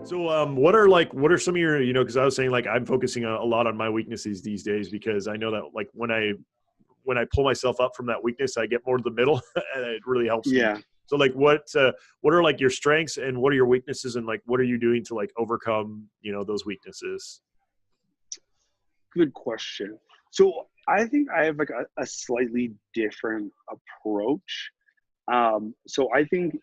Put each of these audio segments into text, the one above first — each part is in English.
So, what are some of your, because I was saying like I'm focusing a lot on my weaknesses these days because I know that like when I pull myself up from that weakness, I get more to the middle and it really helps me. Yeah, So like what are like your strengths and what are your weaknesses and like what are you doing to like overcome, those weaknesses? good question. So I think I have like a slightly different approach. So I think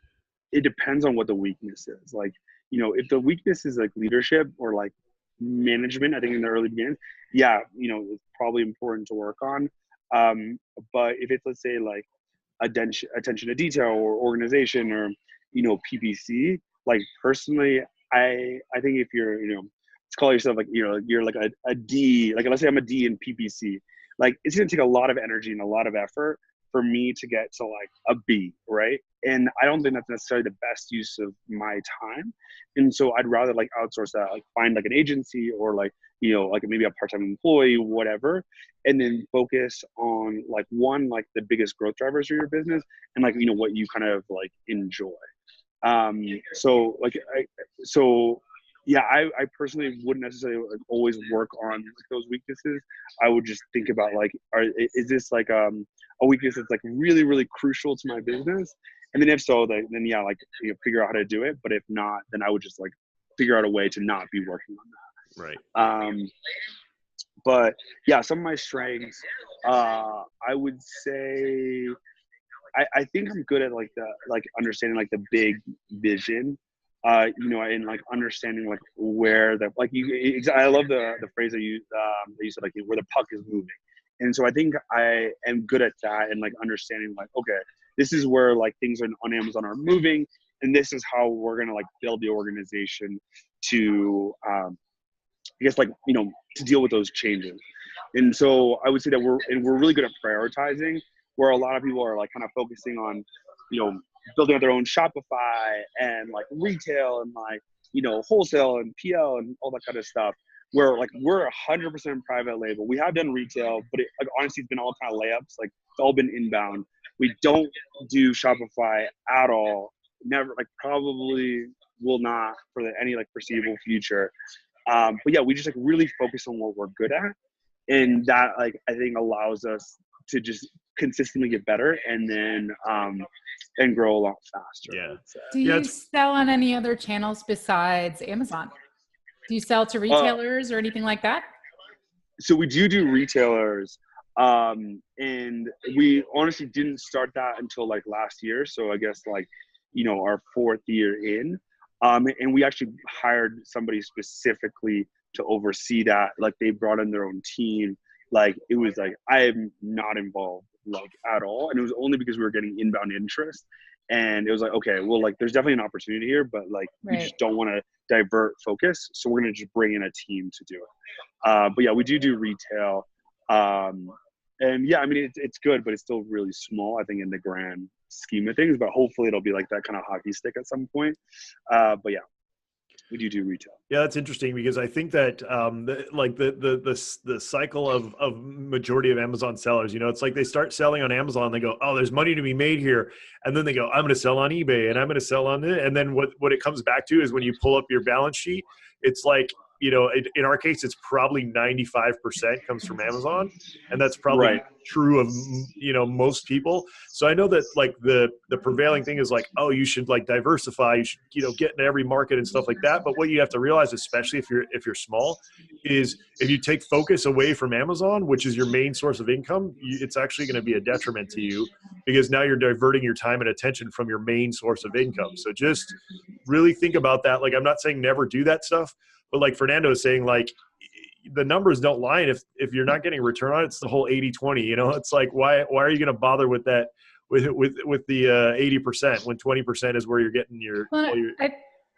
it depends on what the weakness is. Like, if the weakness is like leadership or like management, I think in the early beginning, yeah, it's probably important to work on. Um, but if it's, let's say, like attention to detail or organization or, PPC, like personally, I think if you're, let's call yourself like, you're like a D, like let's say I'm a D in PPC, like it's going to take a lot of energy and a lot of effort for me to get to like a B, right? And I don't think that's necessarily the best use of my time. And so I'd rather like outsource that, like find like an agency or like, like maybe a part-time employee, whatever, and then focus on like one, like the biggest growth drivers for your business and like, what you kind of like enjoy. So like, yeah, I personally wouldn't necessarily like always work on like those weaknesses. I would just think about like, is this like a weakness that's like really, really crucial to my business? And then if so, then yeah, like figure out how to do it. But if not, then I would just like figure out a way to not be working on that. Right. But yeah, some of my strengths, I would say, I think I'm good at like understanding like the big vision, and like understanding like where the like I love the phrase that you said, like where the puck is moving. And so I think I am good at that and like understanding like, okay, this is where like things on Amazon are moving, and this is how we're gonna like build the organization to I guess like to deal with those changes. And so I would say that we're really good at prioritizing, where a lot of people are like kind of focusing on, building out their own Shopify and like retail and like, wholesale and PL and all that kind of stuff. Where like we're 100% private label. We have done retail, but like honestly, it's been all kind of layups. Like it's all been inbound. We don't do Shopify at all. Never, like probably will not for any like foreseeable future. But yeah, we just like really focus on what we're good at, and that like I think allows us to just consistently get better and then and grow a lot faster. Yeah. Do you sell on any other channels besides Amazon? Do you sell to retailers or anything like that? So we do retailers, and we honestly didn't start that until like last year. So I guess like our 4th year in. And we actually hired somebody specifically to oversee that. Like they brought in their own team. Like it was like, I am not involved like at all. And it was only because we were getting inbound interest. And it was like, okay, well, like there's definitely an opportunity here, but like we just don't want to divert focus. So we're going to just bring in a team to do it. But yeah, we do retail. And yeah, I mean, it's good, but it's still really small, I think, in the grand scheme of things, but hopefully it'll be like that kind of hockey stick at some point. But yeah, we do retail. Yeah, that's interesting because I think that the cycle of majority of Amazon sellers, it's like they start selling on Amazon, they go, oh, there's money to be made here, and then they go, I'm going to sell on eBay and I'm going to sell on it, and then what it comes back to is when you pull up your balance sheet, it's like in our case, it's probably 95% comes from Amazon, and that's probably true of most people. So I know that like the prevailing thing is like, oh, you should like diversify, you should get into every market and stuff like that. But what you have to realize, especially if you're small, is if you take focus away from Amazon, which is your main source of income, it's actually going to be a detriment to you because now you're diverting your time and attention from your main source of income. So just really think about that. Like I'm not saying never do that stuff. But like Fernando is saying, like the numbers don't lie. And if you're not getting a return on it, it's the whole 80-20, it's like, why are you going to bother with that, with the 80% when 20% is where you're getting your.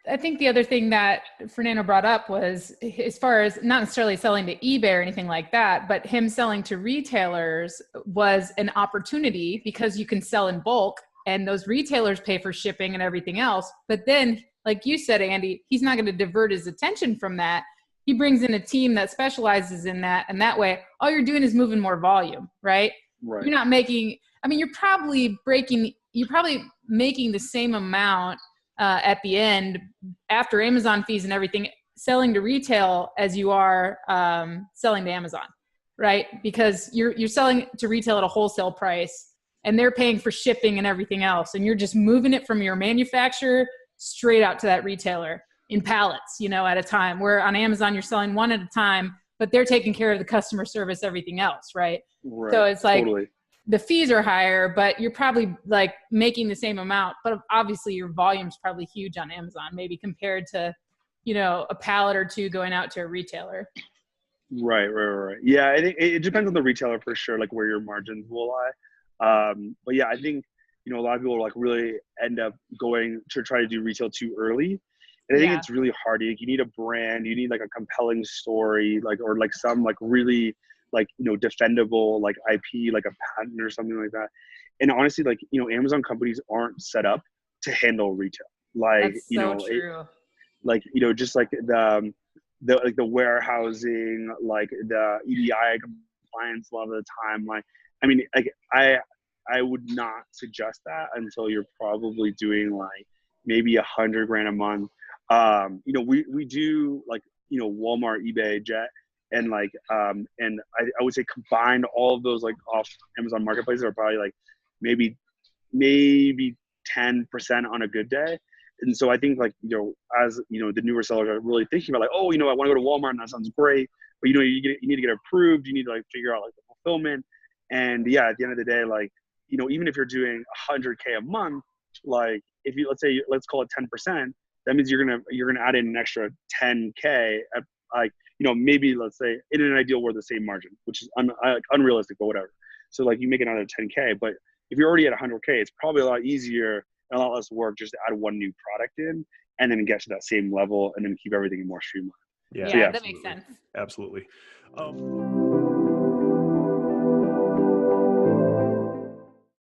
I think the other thing that Fernando brought up was as far as not necessarily selling to eBay or anything like that, but him selling to retailers was an opportunity because you can sell in bulk and those retailers pay for shipping and everything else. But then, like you said, Andy, he's not going to divert his attention from that. He brings in a team that specializes in that. And that way, all you're doing is moving more volume, right? You're not making, you're probably making the same amount at the end, after Amazon fees and everything, selling to retail as you are selling to Amazon, right? Because you're selling to retail at a wholesale price, and they're paying for shipping and everything else, and you're just moving it from your manufacturer straight out to that retailer in pallets, at a time. Where on Amazon, you're selling one at a time, but they're taking care of the customer service, everything else, right? So it's like totally. The fees are higher, but you're probably like making the same amount. But obviously your volume's probably huge on Amazon, maybe compared to, a pallet or two going out to a retailer. Right. Yeah, I think it depends on the retailer for sure, like where your margins will lie. But yeah, I think, a lot of people like really end up going to try to do retail too early. And I think it's really hard. You need a brand, you need like a compelling story, or like some like really like, defendable like IP, like a patent or something like that. And honestly, like, Amazon companies aren't set up to handle retail. Like, That's so true. Just like the warehousing, like the EDI compliance a lot of the time. Like, I mean, like I would not suggest that until you're probably doing like maybe $100,000 a month. We do like, Walmart, eBay, Jet, and like, and I would say combined all of those like off Amazon marketplaces are probably like maybe 10% on a good day. And so I think like, as, the newer sellers are really thinking about like, oh, I want to go to Walmart and that sounds great. But, you need to get approved. You need to like figure out like the fulfillment. And yeah, at the end of the day, like, even if you're doing $100K a month, like if you, let's call it 10%, that means you're going to add in an extra 10K at like, maybe let's say in an ideal world, the same margin, which is unrealistic, but whatever. So like you make another 10K, but if you're already at 100K, it's probably a lot easier and a lot less work just to add one new product in and then get to that same level and then keep everything more streamlined. Yeah, that makes sense. Absolutely.